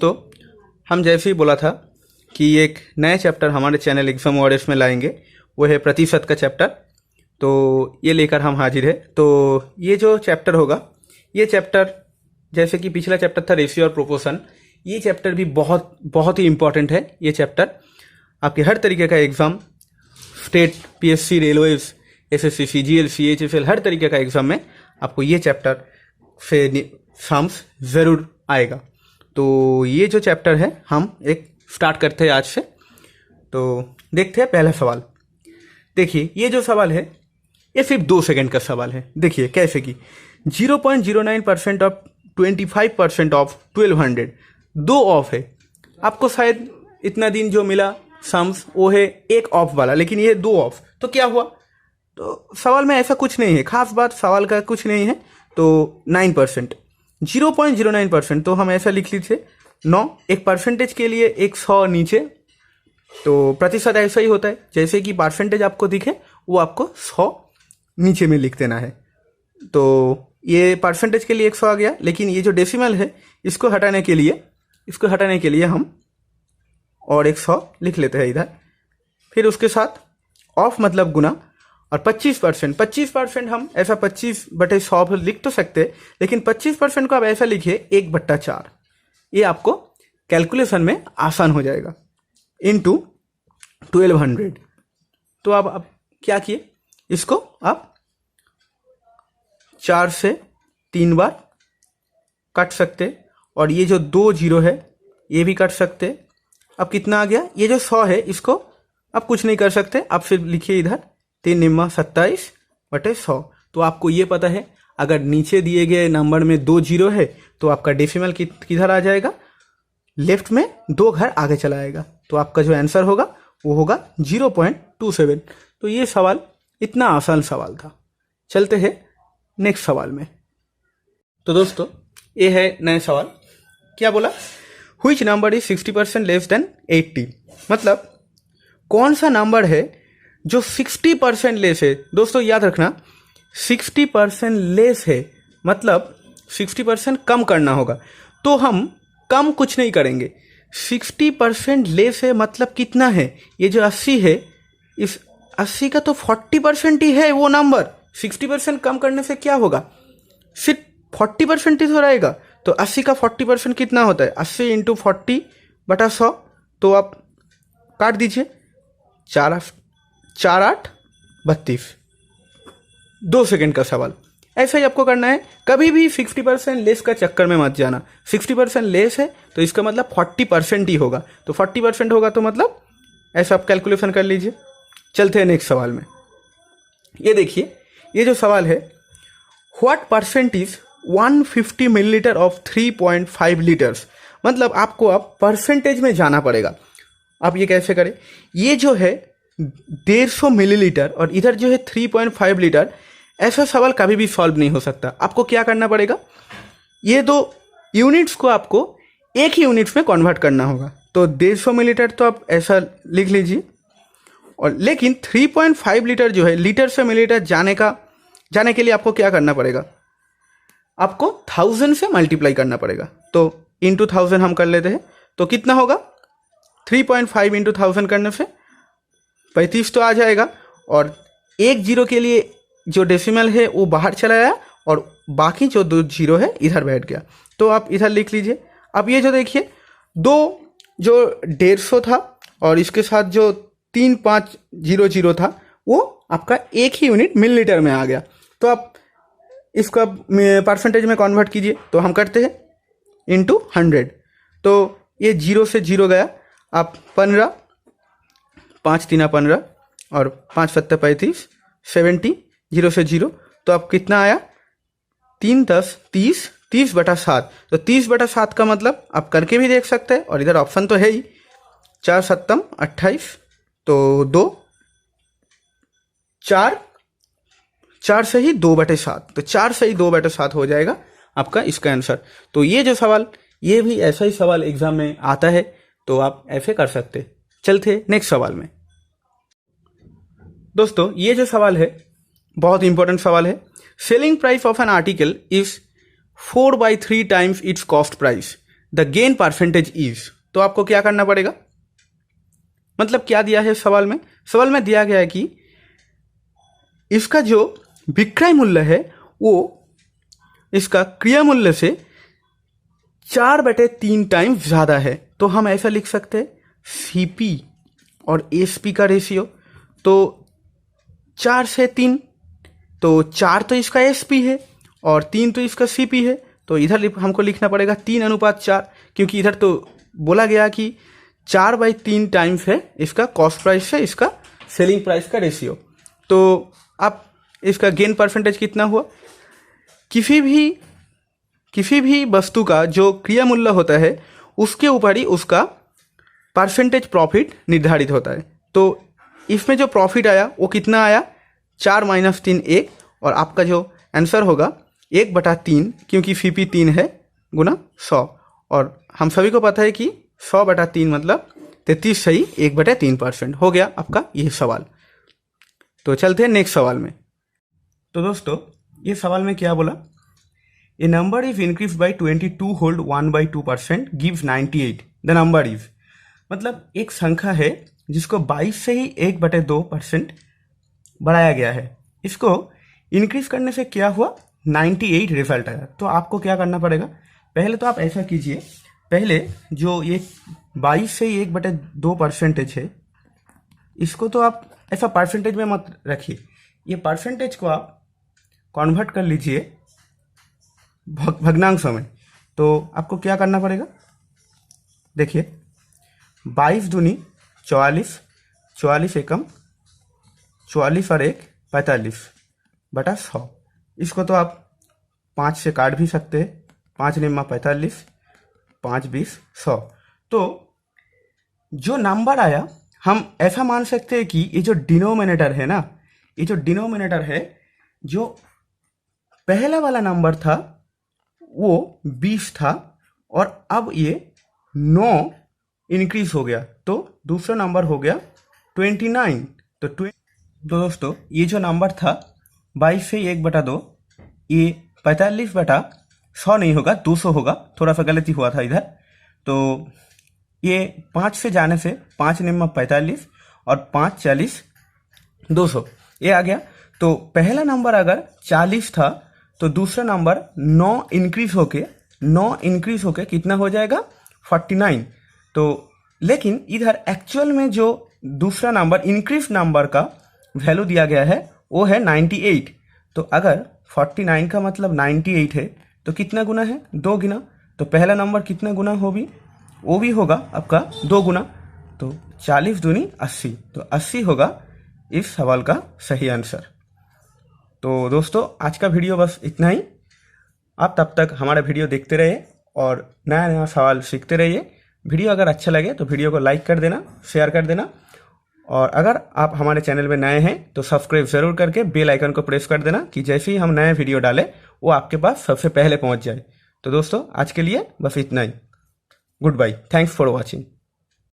दोस्तों, हम जैसे ही बोला था कि एक नया चैप्टर हमारे चैनल एग्जाम वॉरियर्स में लाएंगे, वो है प्रतिशत का चैप्टर। तो ये लेकर हम हाजिर है। तो ये जो चैप्टर होगा, ये चैप्टर जैसे कि पिछला चैप्टर था रेशियो और प्रोपोर्शन, ये चैप्टर भी बहुत बहुत ही इंपॉर्टेंट है। ये चैप्टर आपके हर तरीके का exam, state, PSC, railways, SSC, CGL, CHSL, हर तरीके का एग्ज़ाम में आपको ये चैप्टर से सम्स ज़रूर आएगा। तो ये जो चैप्टर है हम एक स्टार्ट करते हैं आज से। तो देखते हैं पहला सवाल। देखिए, ये जो सवाल है ये सिर्फ 2 सेकंड का सवाल है। देखिए कैसे कि 0.09% ऑफ 25% ऑफ 1200, 2 ऑफ है। आपको शायद इतना दिन जो मिला सम्स वो है एक ऑफ वाला, लेकिन ये 2 ऑफ। तो क्या हुआ? तो सवाल में ऐसा कुछ नहीं है, खास बात सवाल का कुछ नहीं है। तो 9%, 0.09%, तो हम ऐसा लिख लीजिए 9। एक परसेंटेज के लिए एक 100 नीचे, तो प्रतिशत ऐसा ही होता है। जैसे कि परसेंटेज आपको दिखे वो आपको 100 नीचे में लिख देना है। तो ये परसेंटेज के लिए 100 आ गया, लेकिन ये जो डेसिमल है इसको हटाने के लिए हम और 100 लिख लेते हैं इधर। फिर उसके साथ ऑफ मतलब गुना, और 25% हम ऐसा 25/100 लिख तो सकते हैं, लेकिन 25% को आप ऐसा लिखिए 1/4। ये आपको कैलकुलेशन में आसान हो जाएगा। इनटू 1200। तो अब क्या किए, इसको आप 4 से 3 बार काट सकते, और ये जो 2 जीरो है ये भी काट सकते। अब कितना आ गया? ये जो 100 है इसको आप कुछ नहीं कर सकते, आप सिर्फ लिखिए इधर 3 निम्मा 27/100। तो आपको ये पता है, अगर नीचे दिए गए नंबर में 2 जीरो है तो आपका डेसिमल किधर आ जाएगा? लेफ्ट में 2 घर आगे चला आएगा। तो आपका जो आंसर होगा वो होगा 0.27। तो ये सवाल इतना आसान सवाल था। चलते हैं नेक्स्ट सवाल में। तो दोस्तों, ये है नया सवाल। क्या बोला? Which number is 60% less than 80? मतलब कौन सा नंबर है जो 60% लेस है। दोस्तों याद रखना, 60% लेस है मतलब 60% कम करना होगा। तो हम कम कुछ नहीं करेंगे। 60% लेस है मतलब कितना है? ये जो 80 है, इस 80 का तो 40% ही है वो नंबर। 60% कम करने से क्या होगा? सिर्फ 40% ही तो रहेगा। तो 80 का 40% कितना होता है? 80 × 40/100। तो आप काट दीजिए, 4 8 32। 2 सेकंड का सवाल। ऐसा ही आपको करना है। कभी भी 60% लेस का चक्कर में मत जाना। 60% लेस है तो इसका मतलब 40% ही होगा। तो 40% होगा तो मतलब ऐसा आप कैलकुलेशन कर लीजिए। चलते हैं नेक्स्ट सवाल में। ये देखिए, ये जो सवाल है, what percent is 150 millilitre of 3.5 litres? मतलब आपको अब परसेंटेज में जाना पड़ेगा। आप ये कैसे करें? ये जो है 150 मिलीलीटर और इधर जो है 3.5 लीटर, ऐसा सवाल कभी भी सॉल्व नहीं हो सकता। आपको क्या करना पड़ेगा? ये 2 यूनिट्स को आपको एक ही यूनिट्स में कन्वर्ट करना होगा। तो 150 मिलीलीटर तो आप ऐसा लिख लीजिए, और लेकिन 3.5 लीटर जो है, लीटर से मिलीलीटर जाने के लिए आपको क्या करना पड़ेगा? आपको 1000 से मल्टीप्लाई करना पड़ेगा। तो इंटू 1000 हम कर लेते हैं। तो कितना होगा? 3.5 × 1000 करने से 35 तो आ जाएगा, और 1 जीरो के लिए जो डेसिमल है वो बाहर चला आया, और बाकी जो 2 जीरो है इधर बैठ गया। तो आप इधर लिख लीजिए। अब ये जो देखिए, 2 जो 150 था और इसके साथ जो 3500 था, वो आपका एक ही यूनिट मिलीलीटर में आ गया। तो आप इसका परसेंटेज में कन्वर्ट कीजिए। तो हम करते हैं इंटू 100। तो ये 0 से 0 गया, आप 15, 5 3 15 और 5 7 35, 70, 0 से 0। तो अब कितना आया? 3 10 30, 30/7। तो 30/7 का मतलब आप करके भी देख सकते हैं, और इधर ऑप्शन तो है ही। 4 7 28, तो 2 4 से ही 2/7। तो 4 से ही 2/7 हो जाएगा आपका इसका आंसर। तो ये जो सवाल, ये भी ऐसा ही सवाल एग्जाम में आता है, तो आप ऐसे कर सकते। चलते नेक्स्ट सवाल में। दोस्तों, ये जो सवाल है बहुत इंपॉर्टेंट सवाल है। Selling price of an article is 4/3 times it's cost price, the gain percentage is, तो आपको क्या करना पड़ेगा, मतलब क्या दिया है सवाल में, सवाल में दिया गया है कि इसका जो विक्रय मूल्य है वो इसका क्रिया मूल्य से 4/3 टाइम्स ज़्यादा है। तो हम ऐसा लिख सकते हैं सीपी और एसपी का रेशियो, तो 4 से 3, तो 4 तो इसका एसपी है और 3 तो इसका सीपी है, तो इधर हमको लिखना पड़ेगा 3:4, क्योंकि इधर तो बोला गया कि 4/3 टाइम्स है इसका कॉस्ट प्राइस से इसका सेलिंग प्राइस का रेशियो। तो अब इसका गेन परसेंटेज कितना हुआ, किसी भी वस्तु का जो क्रिया मूल्य होता है उसके ऊपर ही उसका परसेंटेज प्रॉफिट निर्धारित होता है। तो इसमें जो प्रॉफिट आया वो कितना आया, 4 - 3 1, और आपका जो आंसर होगा 1/3, क्योंकि सीपी 3 है गुना 100, और हम सभी को पता है कि 100/3 मतलब 33 सही 1/3% हो गया आपका यह सवाल। तो चलते हैं नेक्स्ट सवाल में। तो दोस्तों ये सवाल में क्या बोला, a number is increase by 22 hold 1/2% gives 98, the number is, मतलब एक संख्या है जिसको 22 से ही 1/2% बढ़ाया गया है, इसको इंक्रीज करने से क्या हुआ, 98 रिजल्ट आया। तो आपको क्या करना पड़ेगा, पहले तो आप ऐसा कीजिए, पहले जो ये 22 से ही 1/2% है इसको तो आप ऐसा परसेंटेज में मत रखिए, ये परसेंटेज को आप कन्वर्ट कर लीजिए भग्नांशों में। तो आपको क्या करना पड़ेगा, देखिए 22 दूनी 44, 44 एकम 44 और 1 45/100, इसको तो आप 5 से काट भी सकते हैं, 5 निम्मा 45, 5 20 100। तो जो नंबर आया हम ऐसा मान सकते हैं कि ये जो डिनोमिनेटर है ना, ये जो डिनोमिनेटर है, जो पहला वाला नंबर था वो 20 था और अब ये 9 इंक्रीज हो गया, तो दूसरा नंबर हो गया 29। तो दोस्तों ये जो नंबर था 22 से 1/2, ये 45/100 नहीं होगा, 200 होगा, थोड़ा सा गलती हुआ था इधर। तो ये 5 से जाने से 5 निम्मा 45 और 5 40 200 ये आ गया। तो पहला नंबर अगर 40 था तो दूसरा नंबर 9 इंक्रीज होके कितना हो जाएगा, 49। तो लेकिन इधर एक्चुअल में जो दूसरा नंबर इंक्रीज नंबर का वैल्यू दिया गया है वो है 98। तो अगर 49 का मतलब 98 है तो कितना गुना है, 2 गुना। तो पहला नंबर कितना गुना वो भी होगा आपका 2 गुना, तो 40 दूनी 80, तो 80 होगा इस सवाल का सही आंसर। तो दोस्तों आज का वीडियो बस इतना ही, आप तब तक हमारा वीडियो देखते रहिए और नया नया सवाल सीखते रहिए। वीडियो अगर अच्छा लगे तो वीडियो को लाइक कर देना, शेयर कर देना, और अगर आप हमारे चैनल में नए हैं तो सब्सक्राइब ज़रूर करके बेल आइकन को प्रेस कर देना कि जैसे ही हम नए वीडियो डालें वो आपके पास सबसे पहले पहुंच जाए। तो दोस्तों आज के लिए बस इतना ही, good bye, thanks for watching.